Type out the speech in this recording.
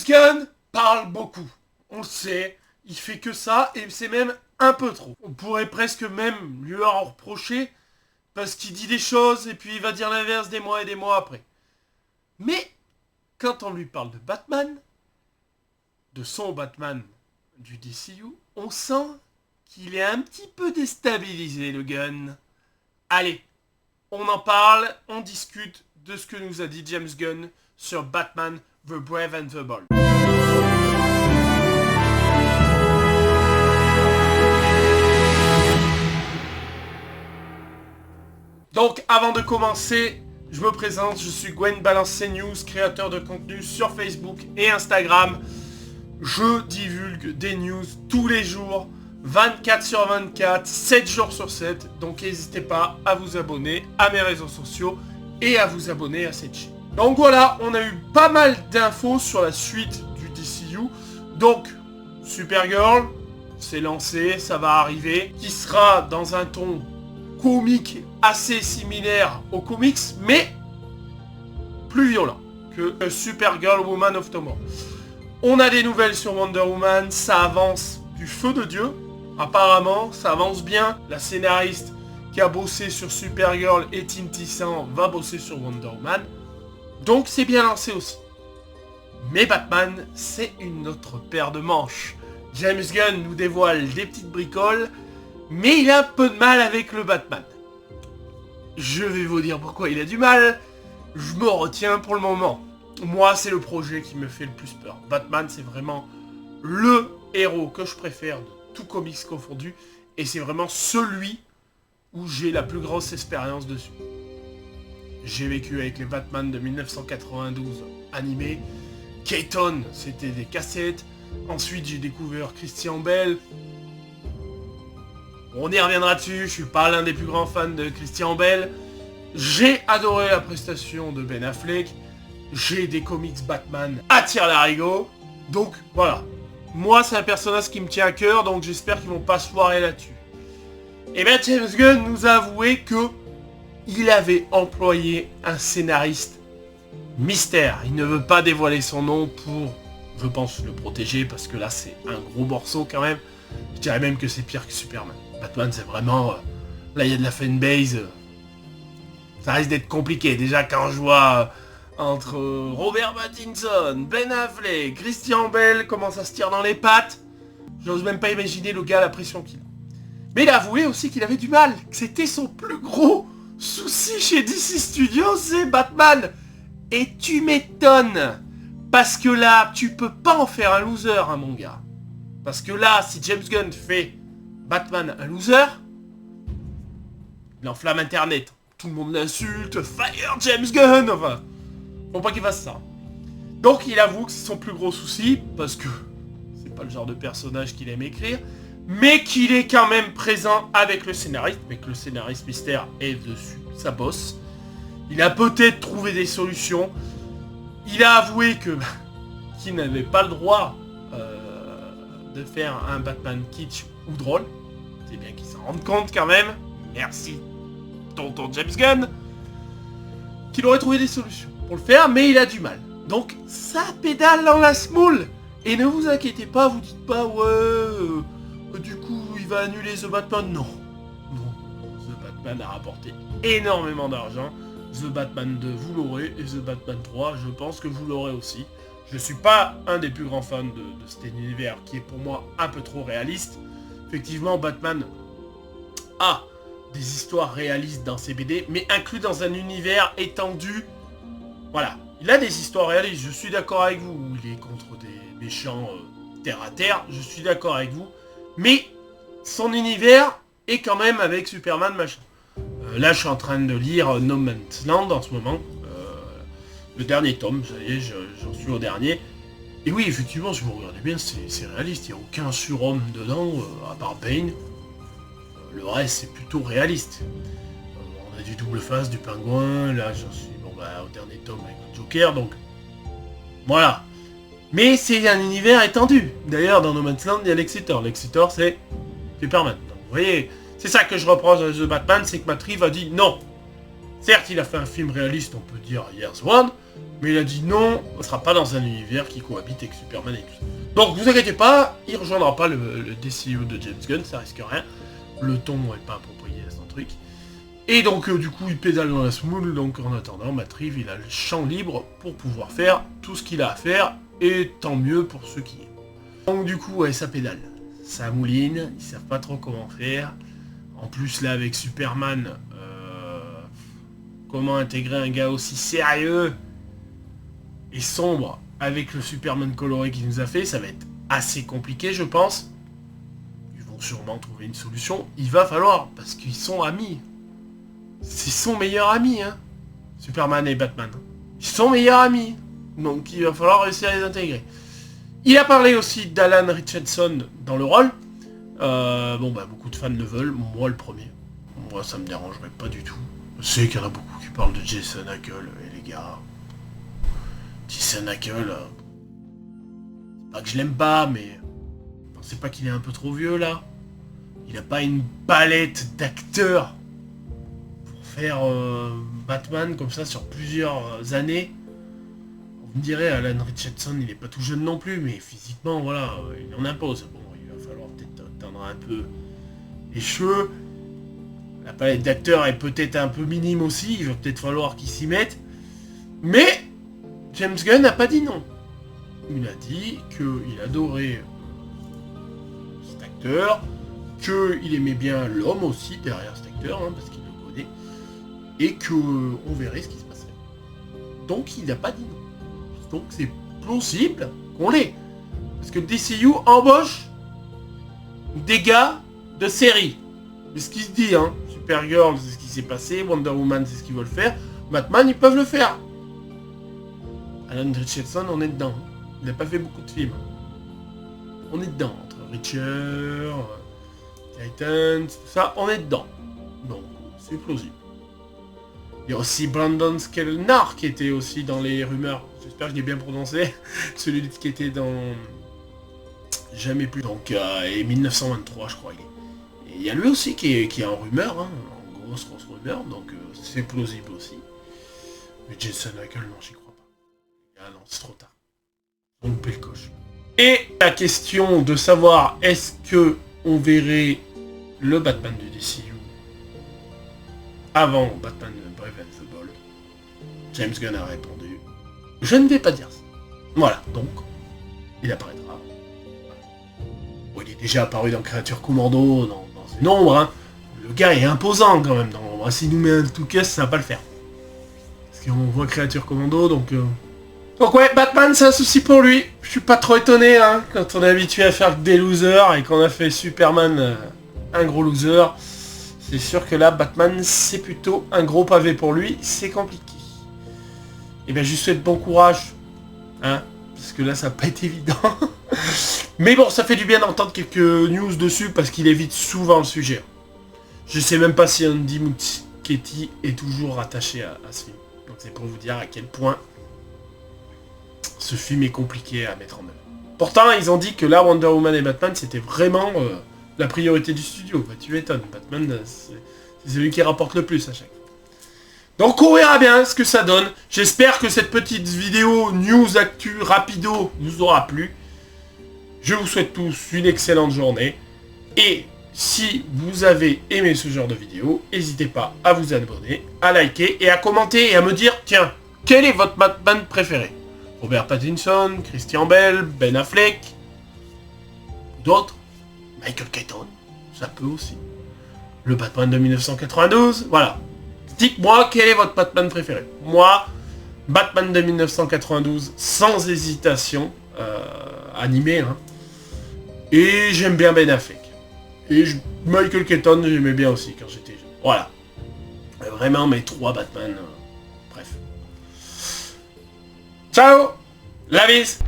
Gunn parle beaucoup. On le sait, il fait que ça et c'est même un peu trop. On pourrait presque même lui en reprocher parce qu'il dit des choses et puis il va dire l'inverse des mois après. Mais quand on lui parle de Batman, de son Batman du DCU, on sent qu'il est un petit peu déstabilisé, le Gunn. Allez, on en parle, on discute de ce que nous a dit James Gunn sur Batman The Brave and the Bold. Donc, avant de commencer, je me présente, je suis Gwen Balance CNews, créateur de contenu sur Facebook et Instagram. Je divulgue des news tous les jours, 24 sur 24, 7 jours sur 7. Donc n'hésitez pas à vous abonner à mes réseaux sociaux et à vous abonner à cette chaîne. Donc voilà, on a eu pas mal d'infos sur la suite du DCU. Donc, Supergirl, c'est lancé, ça va arriver, qui sera dans un ton comique assez similaire aux comics, mais plus violent que Supergirl Woman of Tomorrow. On a des nouvelles sur Wonder Woman, ça avance du feu de Dieu. Apparemment, ça avance bien. La scénariste qui a bossé sur Supergirl et Teen Tissant va bosser sur Wonder Woman. Donc c'est bien lancé aussi. Mais Batman, c'est une autre paire de manches. James Gunn nous dévoile des petites bricoles, mais il a un peu de mal avec le Batman. Je vais vous dire pourquoi il a du mal. Je me retiens pour le moment. Moi, c'est le projet qui me fait le plus peur. Batman, c'est vraiment le héros que je préfère de tout comics confondu. Et c'est vraiment celui où j'ai la plus grosse expérience dessus. J'ai vécu avec les Batman de 1992 animés. Keaton, c'était des cassettes. Ensuite, j'ai découvert Christian Bale. On y reviendra dessus, je suis pas l'un des plus grands fans de Christian Bale. J'ai adoré la prestation de Ben Affleck. J'ai des comics Batman à tire-larigot. Donc voilà. Moi c'est un personnage qui me tient à cœur, donc j'espère qu'ils vont pas se foirer là-dessus. Et bien James Gunn nous a avoué que il avait employé un scénariste mystère. Il ne veut pas dévoiler son nom pour, je pense, le protéger, parce que là c'est un gros morceau quand même. Je dirais même que c'est pire que Superman. Batman c'est vraiment... là il y a de la fanbase. Ça risque d'être compliqué. Déjà quand je vois entre Robert Pattinson, Ben Affleck, Christian Bale, comment ça se tire dans les pattes. J'ose même pas imaginer le gars la pression qu'il a. Mais il a avoué aussi qu'il avait du mal. Que c'était son plus gros souci chez DC Studios, c'est Batman. Et tu m'étonnes. Parce que là, tu peux pas en faire un loser, hein, mon gars. Parce que là, si James Gunn fait Batman un loser, il enflamme Internet. Tout le monde l'insulte, fire James Gunn, enfin. Faut pas qu'il fasse ça. Donc il avoue que c'est son plus gros souci, parce que c'est pas le genre de personnage qu'il aime écrire, mais qu'il est quand même présent avec le scénariste, mais que le scénariste mystère est dessus, ça bosse. Il a peut-être trouvé des solutions. Il a avoué que qu'il n'avait pas le droit de faire un Batman kitsch ou drôle. C'est bien qu'il s'en rende compte quand même. Merci, tonton James Gunn. Qu'il aurait trouvé des solutions pour le faire, mais il a du mal. Donc ça pédale dans la smoule. Et ne vous inquiétez pas, vous dites pas du coup il va annuler The Batman. Non. The Batman a rapporté énormément d'argent. The Batman 2 vous l'aurez, et The Batman 3 je pense que vous l'aurez aussi. Je suis pas un des plus grands fans de cet univers qui est pour moi un peu trop réaliste. Effectivement Batman a des histoires réalistes dans ses BD, mais inclus dans un univers étendu. Voilà, il a des histoires réalistes, je suis d'accord avec vous. Il est contre des méchants terre à terre, je suis d'accord avec vous. Mais son univers est quand même avec Superman machin. Là je suis en train de lire No Man's Land en ce moment. Le dernier tome, ça y est, j'en suis au dernier. Et oui, effectivement, si vous regardez bien, c'est réaliste. Il n'y a aucun surhomme dedans, à part Bane. Le reste, c'est plutôt réaliste. On a du double face, du pingouin. Là, j'en suis au dernier tome avec le Joker, donc... Voilà. Mais c'est un univers étendu. D'ailleurs, dans No Man's Land, il y a l'Exeter. L'Exeter, c'est Superman. Donc, vous voyez, c'est ça que je reproche à The Batman, c'est que Matt Reeves a dit non. Certes, il a fait un film réaliste, on peut dire Years One, mais il a dit non, on ne sera pas dans un univers qui cohabite avec Superman et tout ça. Donc vous inquiétez pas, il rejoindra pas le DCU de James Gunn, ça risque rien. Le ton n'est pas approprié à son truc. Et donc du coup il pédale dans la semoule, donc en attendant, Matt Reeves, il a le champ libre pour pouvoir faire tout ce qu'il a à faire, et tant mieux pour ceux qui est. Donc du coup, ouais, ça pédale, ça mouline, ils savent pas trop comment faire. En plus là avec Superman, comment intégrer un gars aussi sérieux et sombre avec le Superman coloré qu'il nous a fait, ça va être assez compliqué je pense. Ils vont sûrement trouver une solution, il va falloir, parce qu'ils sont amis. C'est son meilleur ami, hein. Superman et Batman. Ils sont meilleurs amis. Donc il va falloir réussir à les intégrer. Il a parlé aussi d'Alan Richardson dans le rôle. Bon bah beaucoup de fans le veulent, moi le premier. Moi ça me dérangerait pas du tout. Je sais qu'il y en a beaucoup qui parlent de Jason Ackles, et les gars... Jason Ackles... c'est pas que je l'aime pas, mais... Pensez pas qu'il est un peu trop vieux là? Il a pas une palette d'acteurs pour faire Batman comme ça sur plusieurs années. Vous me direz, Alan Richardson, il est pas tout jeune non plus, mais physiquement, voilà, il en impose. Bon, il va falloir peut-être teindre un peu les cheveux. La palette d'acteurs est peut-être un peu minime aussi, il va peut-être falloir qu'il s'y mette. Mais James Gunn n'a pas dit non. Il a dit qu'il adorait cet acteur, qu'il aimait bien l'homme aussi derrière cet acteur, hein, parce qu'il le connaît, et qu'on verrait ce qui se passerait. Donc il n'a pas dit non. Donc c'est plausible qu'on l'ait. Parce que DCU embauche des gars de série. C'est ce qui se dit, hein. Supergirl, c'est ce qui s'est passé. Wonder Woman, c'est ce qu'ils veulent faire. Batman, ils peuvent le faire. Alan Richardson, on est dedans. Il n'a pas fait beaucoup de films. On est dedans. Entre Reacher, Titans, tout ça, on est dedans. Donc, c'est plausible. Il y a aussi Brandon Sklenar qui était aussi dans les rumeurs. J'espère que je l'ai bien prononcé. Celui qui était dans... Jamais plus. Donc, et 1923, je crois. Et il y a lui aussi qui est en rumeur, hein, en grosse rumeur. Donc, c'est plausible aussi. Mais Jason Ackles, non, j'y crois pas. Ah non, c'est trop tard. On loupé le coche. Et la question de savoir est-ce que on verrait le Batman du DCU avant Batman Brave and the Bold, James Gunn a répondu « Je ne vais pas dire ça ». Voilà, donc, il apparaîtra. Bon, il est déjà apparu dans Créature Commando, dans une ombre, hein. Le gars est imposant quand même dans l'ombre. S'il nous met un tout caisse, ça va pas le faire. Parce qu'on voit Créature Commando, donc... Donc ouais, Batman, c'est un souci pour lui. Je suis pas trop étonné, hein, quand on est habitué à faire des losers et qu'on a fait Superman un gros loser. C'est sûr que là, Batman, c'est plutôt un gros pavé pour lui. C'est compliqué. Et bien, je lui souhaite bon courage. Hein, parce que là, ça va pas être évident. Mais bon, ça fait du bien d'entendre quelques news dessus parce qu'il évite souvent le sujet. Je sais même pas si Andy Muschietti est toujours rattaché à ce film. Donc c'est pour vous dire à quel point ce film est compliqué à mettre en œuvre. Pourtant, ils ont dit que là, Wonder Woman et Batman, c'était vraiment la priorité du studio. Bah, tu m'étonnes, Batman, c'est celui qui rapporte le plus à chaque fois. Donc on verra bien ce que ça donne. J'espère que cette petite vidéo news actu rapido vous aura plu. Je vous souhaite tous une excellente journée. Et si vous avez aimé ce genre de vidéo, n'hésitez pas à vous abonner, à liker et à commenter et à me dire, tiens, quel est votre Batman préféré? Robert Pattinson, Christian Bale, Ben Affleck, d'autres, Michael Keaton, ça peut aussi. Le Batman de 1992, voilà. Dites-moi quel est votre Batman préféré. Moi, Batman de 1992, sans hésitation, animé, hein. Et j'aime bien Ben Affleck. Et Michael Keaton, j'aimais bien aussi quand j'étais jeune. Voilà. Vraiment mes trois Batman. Bref. Ciao! La bise!